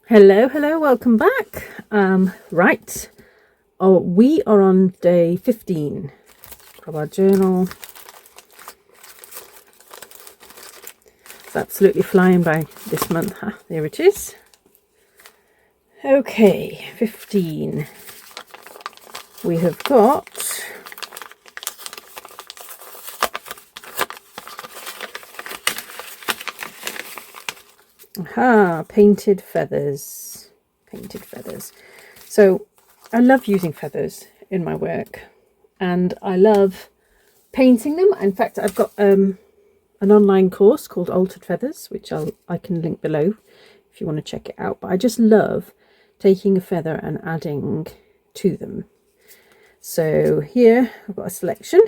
Hello, welcome back. Right, we are on day 15 of our journal. It's absolutely flying by this month. There it is. Okay, 15. We have got painted feathers. So I love using feathers in my work, and I love painting them. In fact, I've got an online course called Altered Feathers, which I can link below if you want to check it out. But I just love taking a feather and adding to them. So here I've got a selection.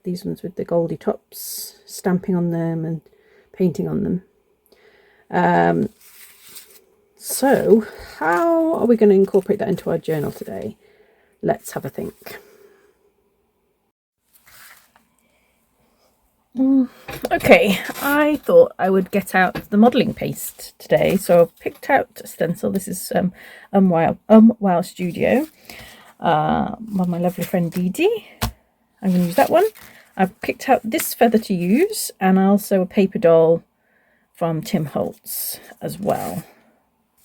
These ones with the goldy tops, stamping on them and painting on them. So how are we going to incorporate that into our journal today? Let's have a think. Okay, I thought I would get out the modelling paste today, so I've picked out a stencil. This is Wow Studio by my lovely friend Dee Dee. I'm going to use that one. I've picked out this feather to use, and also a paper doll from Tim Holtz as well.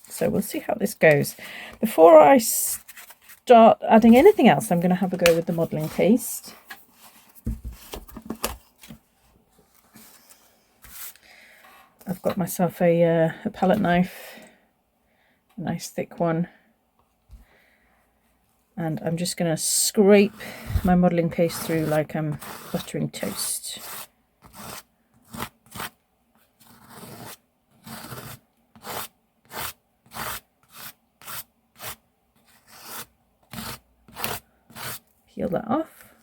So we'll see how this goes. Before I start adding anything else, I'm going to have a go with the modelling paste. I've got myself a palette knife, a nice thick one, and I'm just going to scrape my modelling paste through like I'm buttering toast. Peel that off.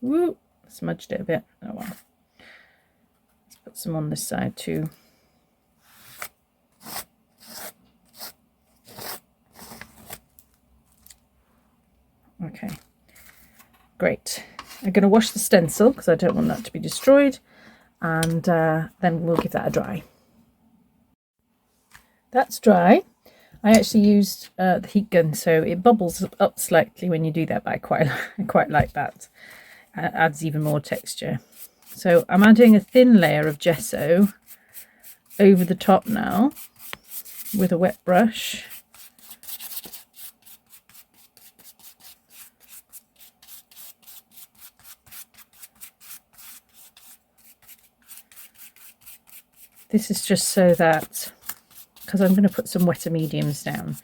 Woo! Smudged it a bit. Oh well. Let's put some on this side too. Okay, great. I'm going to wash the stencil because I don't want that to be destroyed, and then we'll give that a dry. That's dry. I actually used the heat gun, so it bubbles up slightly when you do that, but I quite like that. It adds even more texture. So I'm adding a thin layer of gesso over the top now with a wet brush. This is just so that, because I'm going to put some wetter mediums down,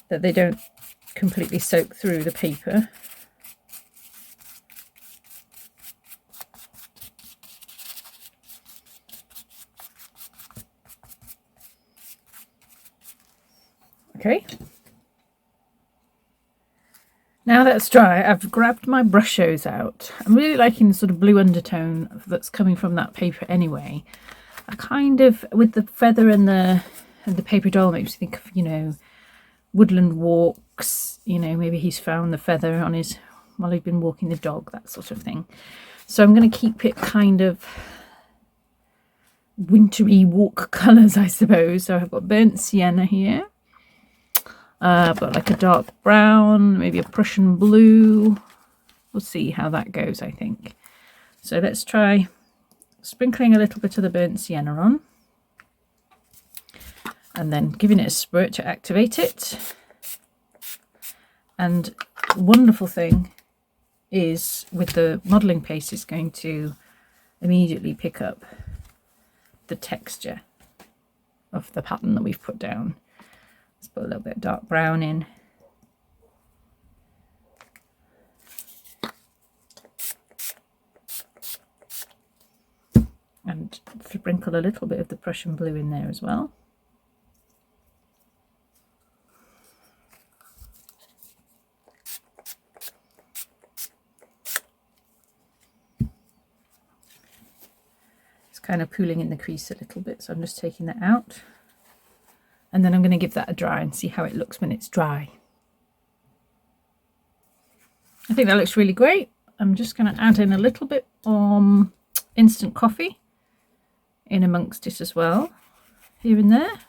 that they don't completely soak through the paper. Okay. Now that's dry, I've grabbed my brushes out. I'm really liking the sort of blue undertone that's coming from that paper anyway. I kind of, with the feather and the paper doll, makes me think of, you know, woodland walks. You know, maybe he's found the feather on his, while he's been walking the dog, that sort of thing. So I'm going to keep it kind of wintry walk colours, I suppose. So I've got burnt sienna here. I've got like a dark brown, maybe a Prussian blue. We'll see how that goes, I think. So let's try sprinkling a little bit of the burnt sienna on, and then giving it a squirt to activate it. And the wonderful thing is, with the modelling paste, it's going to immediately pick up the texture of the pattern that we've put down. Let's put a little bit of dark brown in. And sprinkle a little bit of the Prussian blue in there as well. It's kind of pooling in the crease a little bit, so I'm just taking that out. And then I'm going to give that a dry and see how it looks when it's dry. I think that looks really great. I'm just going to add in a little bit instant coffee in amongst it as well, here and there.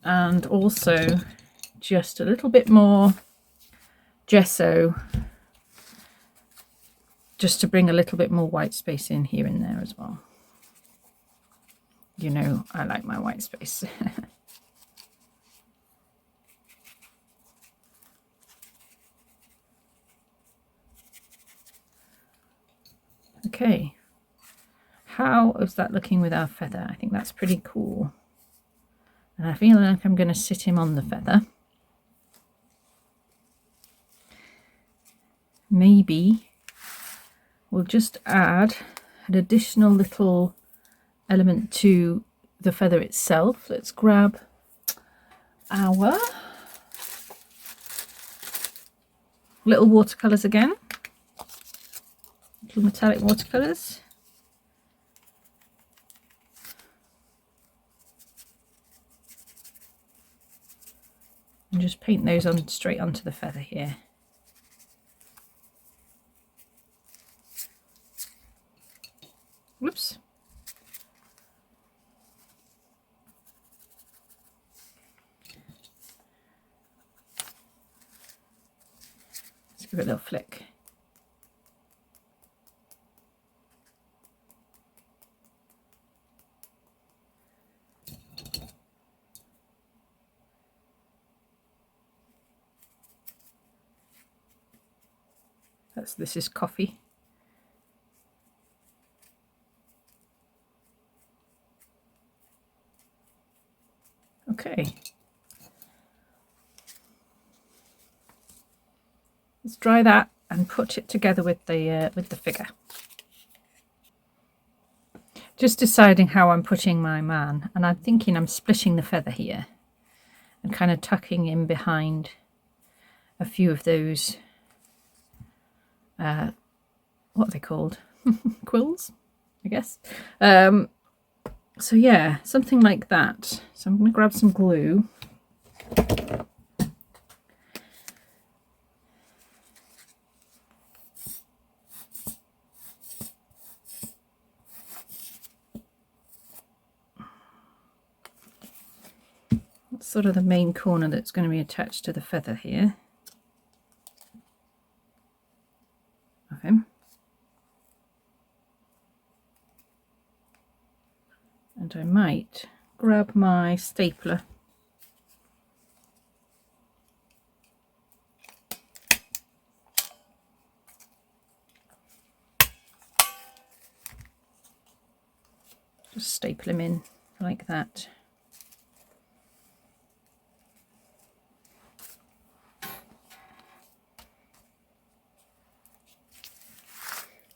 And also just a little bit more gesso, just to bring a little bit more white space in here and there as well. You know, I like my white space. Okay, how is that looking with our feather? I think that's pretty cool. And I feel like I'm going to sit him on the feather. Maybe we'll just add an additional little element to the feather itself. Let's grab our little watercolours again, little metallic watercolours. And just paint those on straight onto the feather here. Whoops. Let's give it a little flick. This is coffee. Okay. Let's dry that and put it together with the figure. Just deciding how I'm putting my man, and I'm thinking I'm splitting the feather here and kind of tucking in behind a few of those what are they called? Quills, I guess. So yeah, something like that. So I'm going to grab some glue. That's sort of the main corner that's going to be attached to the feather here of him. And I might grab my stapler just staple him in like that.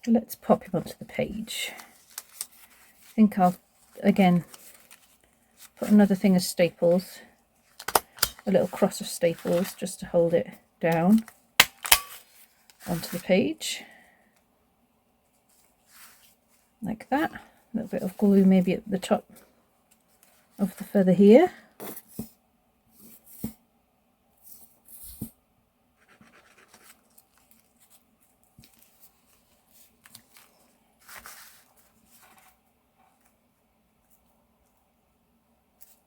Let's pop him onto the page. I think I'll again put another thing of staples, a little cross of staples just to hold it down onto the page like that. A little bit of glue maybe at the top of the feather here.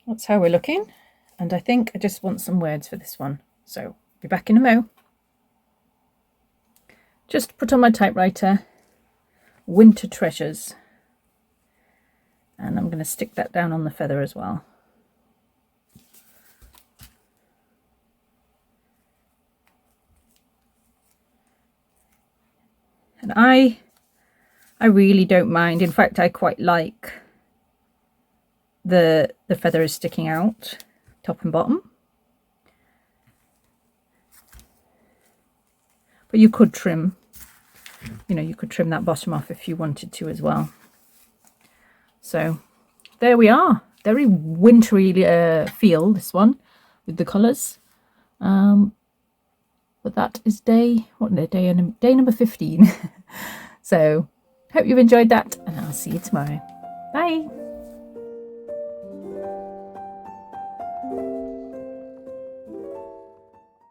That's how we're looking, and I think I just want some words for this one, so be back in a mo. Just put on my typewriter, Winter Treasures, and I'm going to stick that down on the feather as well. And I really don't mind. In fact, I quite like the feather is sticking out top and bottom, but you could trim, you know, you could trim that bottom off if you wanted to as well. So there we are, very wintry feel, this one with the colours, but that is day number 15. So Hope you've enjoyed that, and I'll see you tomorrow. Bye.